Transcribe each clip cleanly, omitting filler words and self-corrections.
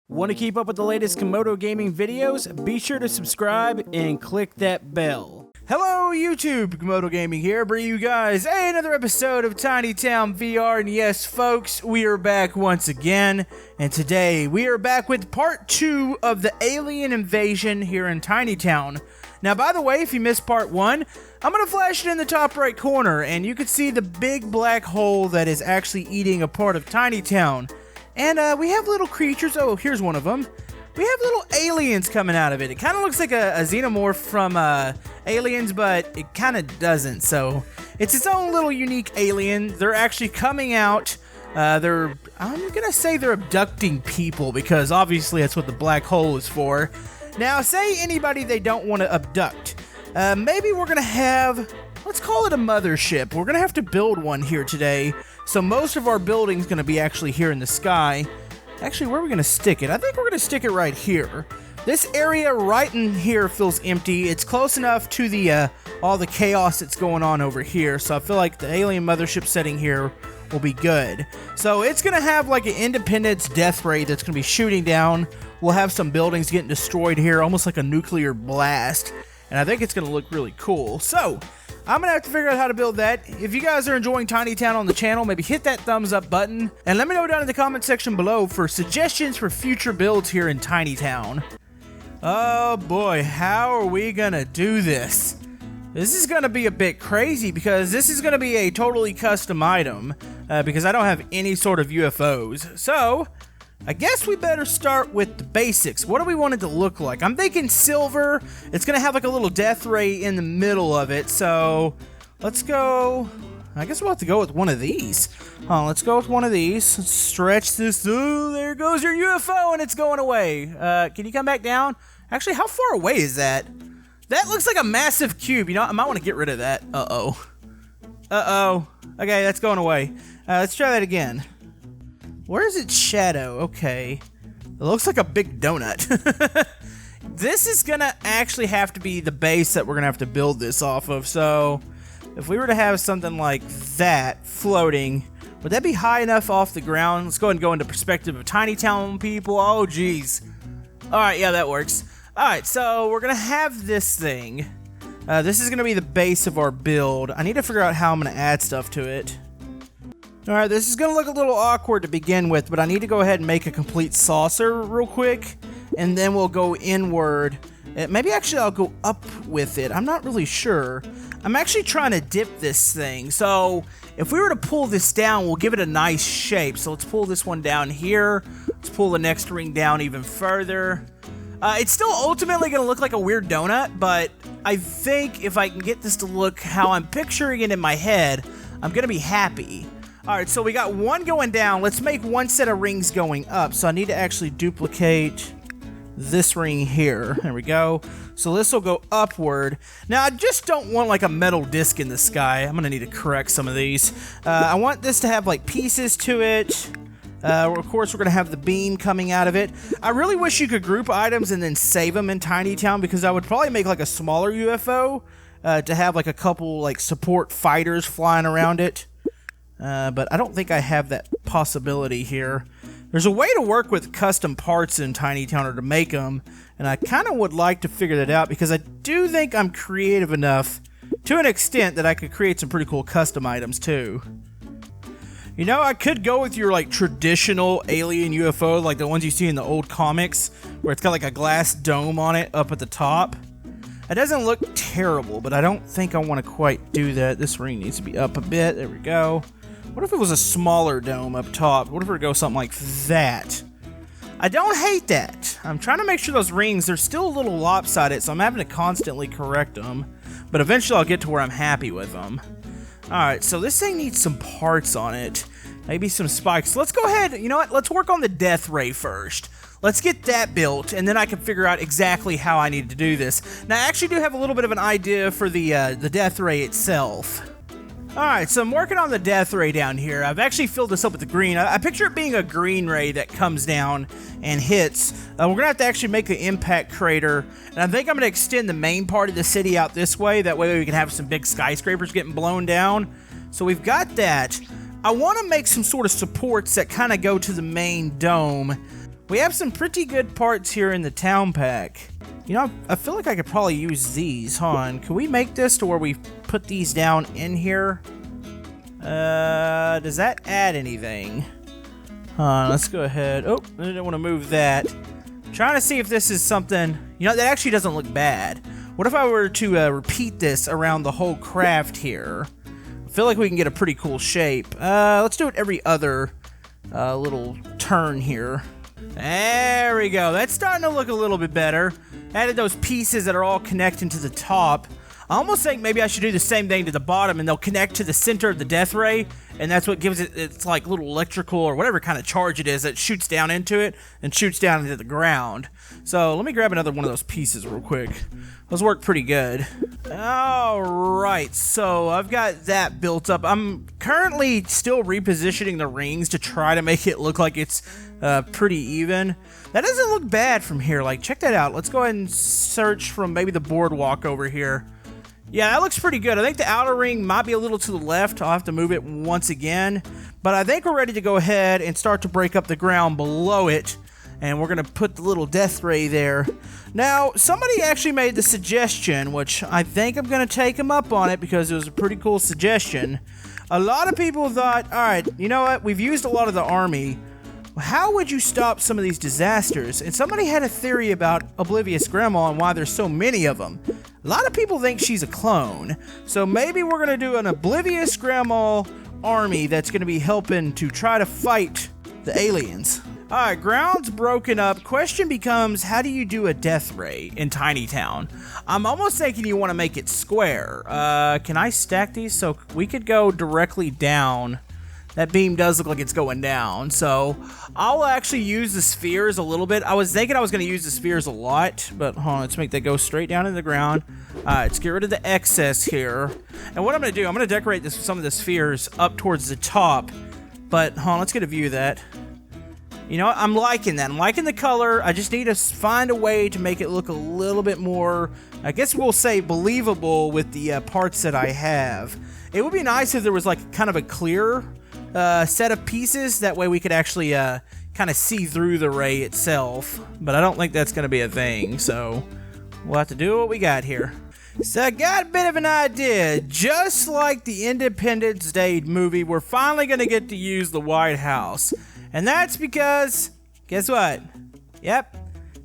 Want to keep up with the latest Camodo gaming videos? Be sure to subscribe and click that bell. Hello YouTube, Camodo Gaming here, bringing you guys another episode of Tiny Town VR, and yes folks, we are back once again, and today we are back with part 2 of the alien invasion here in Tiny Town. Now by the way, if you missed part 1, I'm going to flash it in the top right corner, and you can see the big black hole that is actually eating a part of Tiny Town. And we have little creatures. Oh, here's one of them. We have little aliens coming out of it. It kind of looks like a xenomorph from Aliens, but it kind of doesn't. So it's its own little unique alien. They're actually coming out. I'm going to say they're abducting people because obviously that's what the black hole is for. Now, say anybody they don't want to abduct. Maybe we're going to have, let's call it a mothership. We're going to have to build one here today. So most of our building's going to be actually here in the sky. Actually, where are we going to stick it? I think we're going to stick it right here. This area right in here feels empty. It's close enough to the all the chaos that's going on over here. So I feel like the alien mothership setting here will be good. So it's going to have like an Independence death ray that's going to be shooting down. We'll have some buildings getting destroyed here, almost like a nuclear blast. And I think it's going to look really cool. So I'm going to have to figure out how to build that. If you guys are enjoying Tiny Town on the channel, maybe hit that thumbs up button. And let me know down in the comment section below for suggestions for future builds here in Tiny Town. Oh boy, how are we going to do this? This is going to be a bit crazy because this is going to be a totally custom item. Because I don't have any sort of UFOs. So I guess we better start with the basics. What do we want it to look like? I'm thinking silver. It's going to have like a little death ray in the middle of it. So let's go. I guess we'll have to go with one of these. Let's go with one of these. Let's stretch this. Oh, there goes your UFO and it's going away. Can you come back down? Actually, how far away is that? That looks like a massive cube. You know, I might want to get rid of that. Uh-oh. Uh-oh. Okay, that's going away. Let's try that again. Where is its shadow? Okay. It looks like a big donut. This is gonna actually have to be the base that we're gonna have to build this off of. So if we were to have something like that floating, would that be high enough off the ground? Let's go ahead and go into perspective of Tiny Town people. Oh, geez. Alright, yeah, that works. Alright, so we're gonna have this thing. This is gonna be the base of our build. I need to figure out how I'm gonna add stuff to it. Alright, this is going to look a little awkward to begin with, but I need to go ahead and make a complete saucer real quick, and then we'll go inward. Maybe actually I'll go up with it. I'm not really sure. I'm actually trying to dip this thing, so if we were to pull this down, we'll give it a nice shape. So let's pull this one down here. Let's pull the next ring down even further. It's still ultimately going to look like a weird donut, but I think if I can get this to look how I'm picturing it in my head, I'm going to be happy. Alright, so we got one going down. Let's make one set of rings going up. So I need to actually duplicate this ring here. There we go. So this will go upward. Now, I just don't want like a metal disc in the sky. I'm going to need to correct some of these. I want this to have like pieces to it. Of course, we're going to have the beam coming out of it. I really wish you could group items and then save them in Tiny Town because I would probably make like a smaller UFO to have like a couple like support fighters flying around it. But I don't think I have that possibility here. There's a way to work with custom parts in Tiny Town or to make them, and I kind of would like to figure that out because I do think I'm creative enough to an extent that I could create some pretty cool custom items too. You know, I could go with your like traditional alien UFO, like the ones you see in the old comics, where it's got like a glass dome on it up at the top. It doesn't look terrible, but I don't think I want to quite do that. This ring needs to be up a bit. There we go. What if it was a smaller dome up top? What if it would go something like that? I don't hate that. I'm trying to make sure those rings, they're still a little lopsided, so I'm having to constantly correct them. But eventually I'll get to where I'm happy with them. Alright, so this thing needs some parts on it. Maybe some spikes. Let's go ahead, you know what? Let's work on the death ray first. Let's get that built, and then I can figure out exactly how I need to do this. Now, I actually do have a little bit of an idea for the death ray itself. Alright, so I'm working on the death ray down here. I've actually filled this up with the green. I picture it being a green ray that comes down and hits. We're going to have to actually make the impact crater. And I think I'm going to extend the main part of the city out this way. That way we can have some big skyscrapers getting blown down. So we've got that. I want to make some sort of supports that kind of go to the main dome. We have some pretty good parts here in the town pack. You know, I feel like I could probably use these. Hold on. Can we make this to where we put these down in here? Does that add anything? Let's go ahead. Oh, I didn't want to move that. Trying to see if this is something... You know, that actually doesn't look bad. What if I were to repeat this around the whole craft here? I feel like we can get a pretty cool shape. Let's do it every other little turn here. There we go. That's starting to look a little bit better. Added those pieces that are all connecting to the top. I almost think maybe I should do the same thing to the bottom, and they'll connect to the center of the death ray, and that's what gives it its like little electrical or whatever kind of charge it is that shoots down into it and shoots down into the ground. So let me grab another one of those pieces real quick. Those work pretty good. Alright, so I've got that built up. I'm currently still repositioning the rings to try to make it look like it's pretty even. That doesn't look bad from here. Like, check that out. Let's go ahead and search from maybe the boardwalk over here. Yeah, that looks pretty good. I think the outer ring might be a little to the left. I'll have to move it once again. But I think we're ready to go ahead and start to break up the ground below it. And we're going to put the little death ray there. Now, somebody actually made the suggestion, which I think I'm going to take them up on it because it was a pretty cool suggestion. A lot of people thought, all right, you know what? We've used a lot of the army. How would you stop some of these disasters? And somebody had a theory about Oblivious Grandma and why there's so many of them. A lot of people think she's a clone. So maybe we're going to do an Oblivious Grandma army that's going to be helping to try to fight the aliens. Alright, ground's broken up. Question becomes, how do you do a death ray in Tiny Town? I'm almost thinking you want to make it square. Can I stack these? So we could go directly down. That beam does look like it's going down, so I'll actually use the spheres a little bit. I was thinking I was going to use the spheres a lot, but hold on, let's make that go straight down into the ground. Let's get rid of the excess here. And what I'm going to do, I'm going to decorate some of the spheres up towards the top, but hold on, let's get a view of that. You know what? I'm liking that. I'm liking the color. I just need to find a way to make it look a little bit more, I guess we'll say, believable with the parts that I have. It would be nice if there was like kind of a clear set of pieces. That way we could actually kind of see through the ray itself. But I don't think that's going to be a thing. So we'll have to do what we got here. So I got a bit of an idea. Just like the Independence Day movie, we're finally going to get to use the White House. And that's because, guess what? Yep,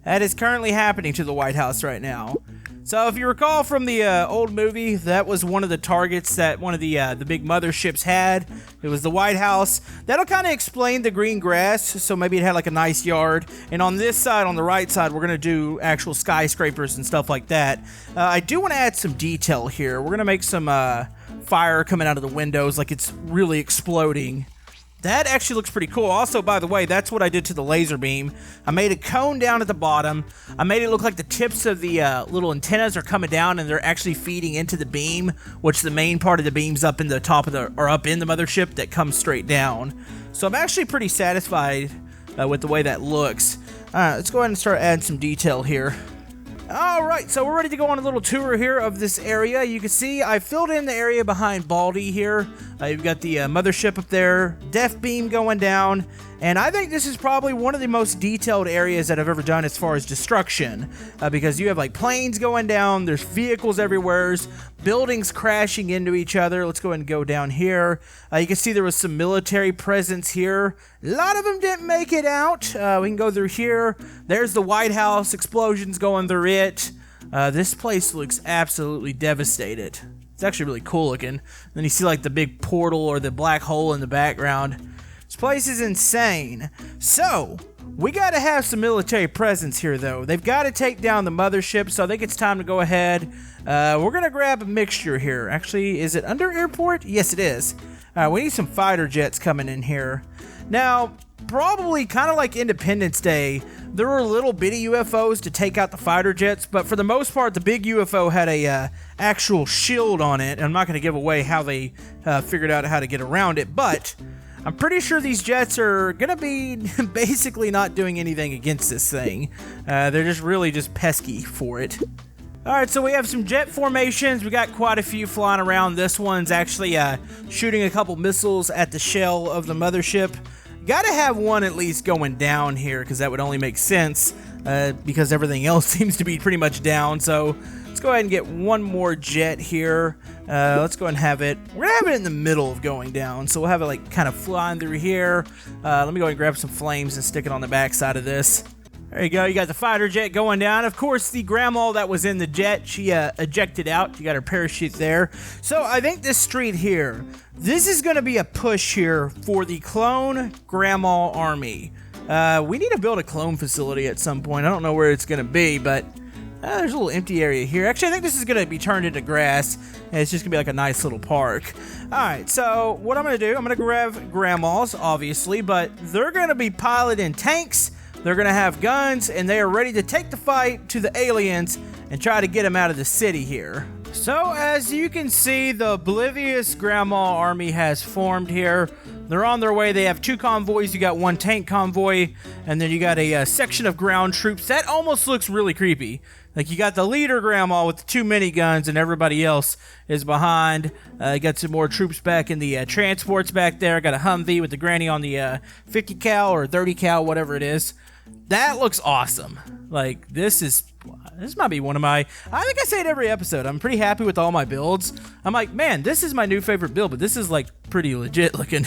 that is currently happening to the White House right now. So if you recall from the old movie, that was one of the targets that one of the big motherships had. It was the White House. That'll kind of explain the green grass, so maybe it had like a nice yard. And on this side, on the right side, we're going to do actual skyscrapers and stuff like that. I do want to add some detail here. We're going to make some fire coming out of the windows like it's really exploding. That actually looks pretty cool. Also, by the way, that's what I did to the laser beam. I made a cone down at the bottom. I made it look like the tips of the little antennas are coming down and they're actually feeding into the beam, which the main part of the beam's up in the top of the, or up in the mothership that comes straight down. So I'm actually pretty satisfied with the way that looks. Let's go ahead and start adding some detail here. Alright, so we're ready to go on a little tour here of this area. You can see I filled in the area behind Baldy here. You've got the mothership up there, death beam going down, and I think this is probably one of the most detailed areas that I've ever done as far as destruction, because you have like planes going down, there's vehicles everywhere, buildings crashing into each other. Let's go ahead and go down here. You can see there was some military presence here. A lot of them didn't make it out. We can go through here. There's the White House, explosions going through it. This place looks absolutely devastated. It's actually really cool looking. Then you see like the big portal or the black hole in the background. This place is insane. So, we gotta have some military presence here though. They've gotta take down the mothership, so I think it's time to go ahead. We're gonna grab a mixture here. Actually, is it under airport? Yes, it is. We need some fighter jets coming in here. Now, probably kind of like Independence Day, there were little bitty UFOs to take out the fighter jets, but for the most part, the big UFO had a actual shield on it. And I'm not going to give away how they figured out how to get around it, but I'm pretty sure these jets are going to be basically not doing anything against this thing. They're just really just pesky for it. Alright, so we have some jet formations. We got quite a few flying around. This one's actually shooting a couple missiles at the shell of the mothership. You gotta have one at least going down here, because that would only make sense, because everything else seems to be pretty much down. So let's go ahead and get one more jet here. Let's go ahead and have it. We're gonna have it in the middle of going down, so we'll have it like kind of flying through here. Let me go ahead and grab some flames and stick it on the back side of this. There you go. You got the fighter jet going down. Of course, the grandma that was in the jet, she ejected out. You got her parachute there. So I think this street here, this is going to be a push here for the clone grandma army. We need to build a clone facility at some point. I don't know where it's going to be, but there's a little empty area here. Actually, I think this is going to be turned into grass, and it's just going to be like a nice little park. All right, so what I'm going to do, I'm going to grab grandmas, obviously, but they're going to be piloting tanks. They're going to have guns, and they are ready to take the fight to the aliens and try to get them out of the city here. So, as you can see, the oblivious grandma army has formed here. They're on their way. They have 2 convoys. You got 1 tank convoy, and then you got a section of ground troops. That almost looks really creepy. Like, you got the leader grandma with the 2 miniguns, and everybody else is behind. You got some more troops back in the transports back there. Got a Humvee with the granny on the 50 cal or 30 cal, whatever it is. That looks awesome. Like, this might be one of my, I think I say it every episode, I'm pretty happy with all my builds. I'm like, man, this is my new favorite build, but this is like pretty legit looking.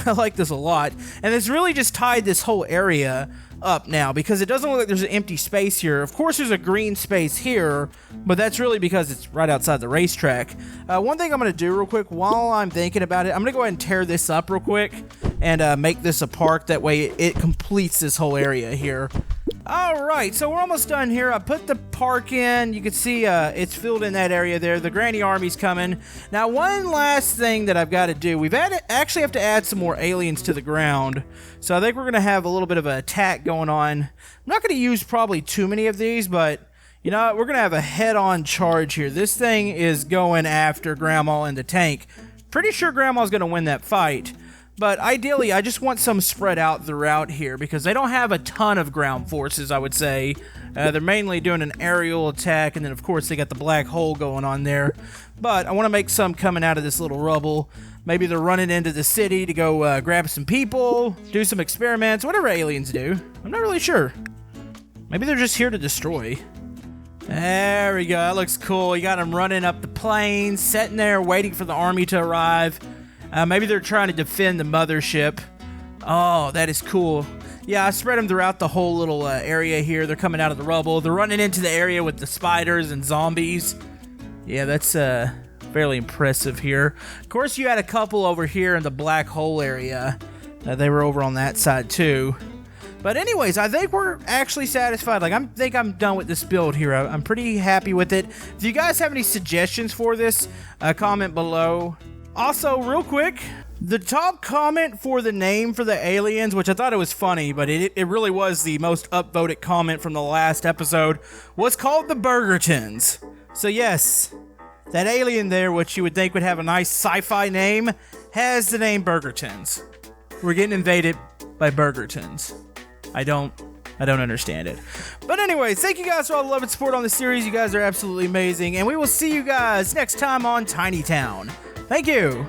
I like this a lot. And it's really just tied this whole area up now, because it doesn't look like there's an empty space here. Of course there's a green space here, but that's really because it's right outside the racetrack. One thing I'm going to do real quick while I'm thinking about it, I'm going to go ahead and tear this up real quick and make this a park. That way it completes this whole area here. Alright, so we're almost done here. I put the park in. You can see it's filled in that area there. The granny army's coming. Now, one last thing that I've got to do. We've actually have to add some more aliens to the ground. So I think we're going to have a little bit of an attack going on. I'm not going to use probably too many of these, but you know what? We're going to have a head-on charge here. This thing is going after Grandma in the tank. Pretty sure Grandma's going to win that fight. But ideally, I just want some spread out throughout here, because they don't have a ton of ground forces, I would say. They're mainly doing an aerial attack, and then, of course, they got the black hole going on there. But I want to make some coming out of this little rubble. Maybe they're running into the city to go grab some people, do some experiments, whatever aliens do. I'm not really sure. Maybe they're just here to destroy. There we go. That looks cool. You got them running up the plains, sitting there waiting for the army to arrive. Maybe they're trying to defend the mothership. Oh, that is cool. Yeah, I spread them throughout the whole little area here. They're coming out of the rubble. They're running into the area with the spiders and zombies. Yeah, that's fairly impressive here. Of course, you had a couple over here in the black hole area. They were over on that side too. But anyways, I think we're actually satisfied. Like, I think I'm done with this build here. I'm pretty happy with it. If you guys have any suggestions for this, comment below. Also, real quick, the top comment for the name for the aliens, which I thought it was funny, but it really was the most upvoted comment from the last episode, was called the Burgertons. So yes, that alien there, which you would think would have a nice sci-fi name, has the name Burgertons. We're getting invaded by Burgertons. I don't understand it. But anyways, thank you guys for all the love and support on the series. You guys are absolutely amazing, and we will see you guys next time on Tiny Town. Thank you.